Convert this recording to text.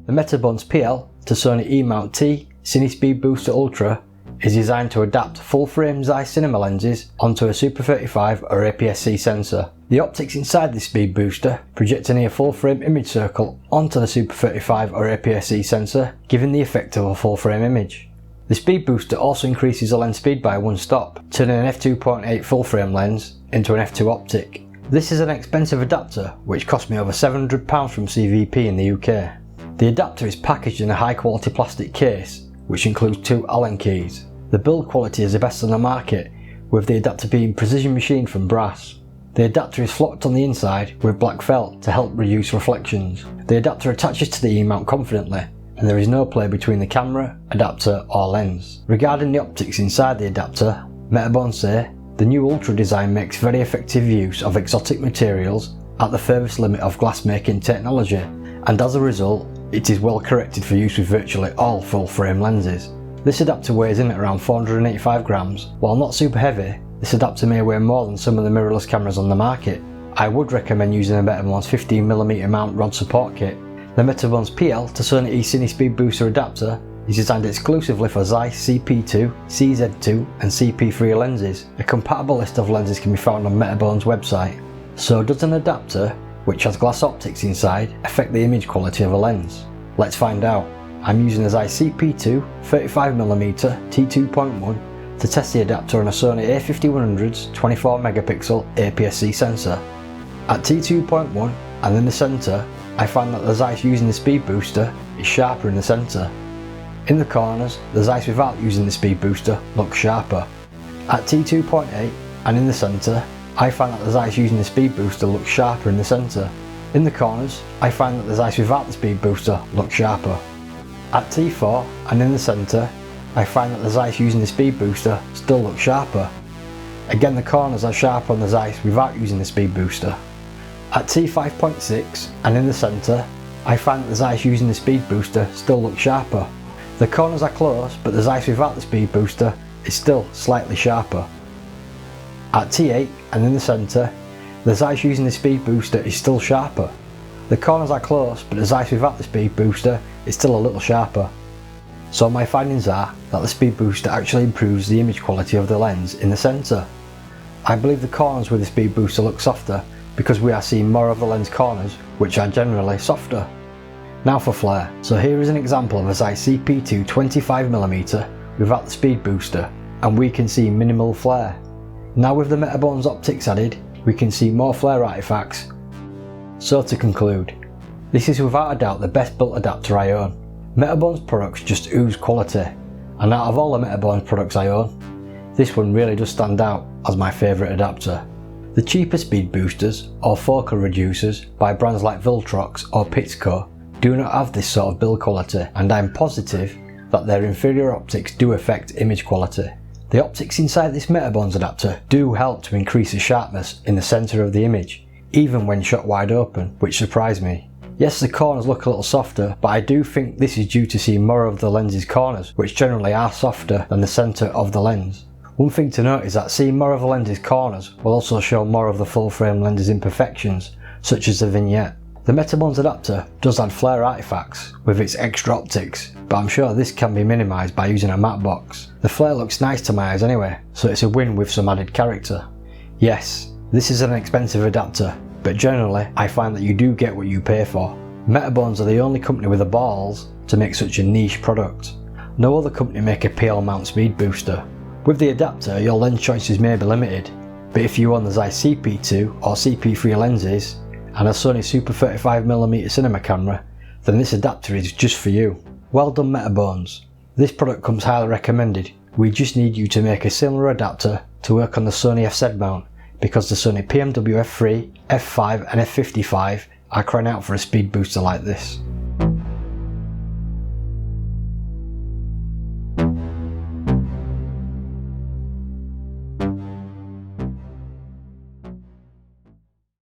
The Metabones PL to Sony E-mount T Cine Speed Booster Ultra is designed to adapt full-frame Zeiss cinema lenses onto a Super 35 or APS-C sensor. The optics inside this speed booster project a near full-frame image circle onto the Super 35 or APS-C sensor, giving the effect of a full-frame image. The speed booster also increases the lens speed by 1 stop, turning an f2.8 full-frame lens into an f2 optic. This is an expensive adapter which cost me over £700 from CVP in the UK. The adapter is packaged in a high-quality plastic case which includes 2 Allen keys. The build quality is the best on the market, with the adapter being precision machined from brass. The adapter is flocked on the inside with black felt to help reduce reflections. The adapter attaches to the E-mount confidently, and there is no play between the camera, adapter or lens. Regarding the optics inside the adapter, Metabones say the new Ultra design makes very effective use of exotic materials at the furthest limit of glass making technology, and as a result, it is well corrected for use with virtually all full-frame lenses. This adapter weighs in at around 485 grams. While not super heavy, this adapter may weigh more than some of the mirrorless cameras on the market. I would recommend using a Metabones 15mm mount rod support kit. The Metabones PL to Sony eCine Speed Booster adapter is designed exclusively for Zeiss CP2, CZ2 and CP3 lenses. A compatible list of lenses can be found on Metabones' website. So does an adapter, which has glass optics inside, affect the image quality of a lens? Let's find out. I'm using a Zeiss CP2 35mm t2.1 to test the adapter on a Sony a5100's 24MP APS-C sensor. At t2.1 and in the centre, I find that the Zeiss using the speed booster is sharper in the centre. In the corners, the Zeiss without using the speed booster looks sharper. At t2.8 and in the centre, I find that the Zeiss using the speed booster looks sharper in the centre. In the corners, I find that the Zeiss without the speed booster looks sharper. At T4 and in the centre, I find that the Zeiss using the speed booster still looks sharper. Again, the corners are sharper on the Zeiss without using the speed booster. At T5.6 and in the centre, I find that the Zeiss using the speed booster still looks sharper. The corners are close, but the Zeiss without the speed booster is still slightly sharper. At T8 and in the centre, the Zeiss using the speed booster is still sharper. The corners are close, but the Zeiss without the speed booster is still a little sharper. So my findings are that the speed booster actually improves the image quality of the lens in the centre. I believe the corners with the speed booster look softer because we are seeing more of the lens corners, which are generally softer. Now for flare. So here is an example of a Zeiss CP2 25mm without the speed booster, and we can see minimal flare. Now with the Metabones optics added, we can see more flare artifacts. So to conclude, this is without a doubt the best built adapter I own. Metabones products just ooze quality, and out of all the Metabones products I own, this one really does stand out as my favourite adapter. The cheaper speed boosters or focal reducers by brands like Viltrox or Pixco do not have this sort of build quality, and I'm positive that their inferior optics do affect image quality. The optics inside this Metabones adapter do help to increase the sharpness in the centre of the image, even when shot wide open, which surprised me. Yes, the corners look a little softer, but I do think this is due to seeing more of the lens's corners, which generally are softer than the centre of the lens. One thing to note is that seeing more of the lens's corners will also show more of the full frame lens's imperfections, such as the vignette. The Metabones adapter does add flare artifacts with its extra optics, but I'm sure this can be minimised by using a matte box. The flare looks nice to my eyes anyway, so it's a win with some added character. Yes, this is an expensive adapter, but generally I find that you do get what you pay for. Metabones are the only company with the balls to make such a niche product. No other company make a PL mount speed booster. With the adapter, your lens choices may be limited, but if you own the Zeiss CP2 or CP3 lenses and a Sony Super 35mm cinema camera, then this adapter is just for you. Well done Metabones. This product comes highly recommended. We just need you to make a similar adapter to work on the Sony FZ mount, because the Sony PMW F3, F5 and F55 are crying out for a speed booster like this.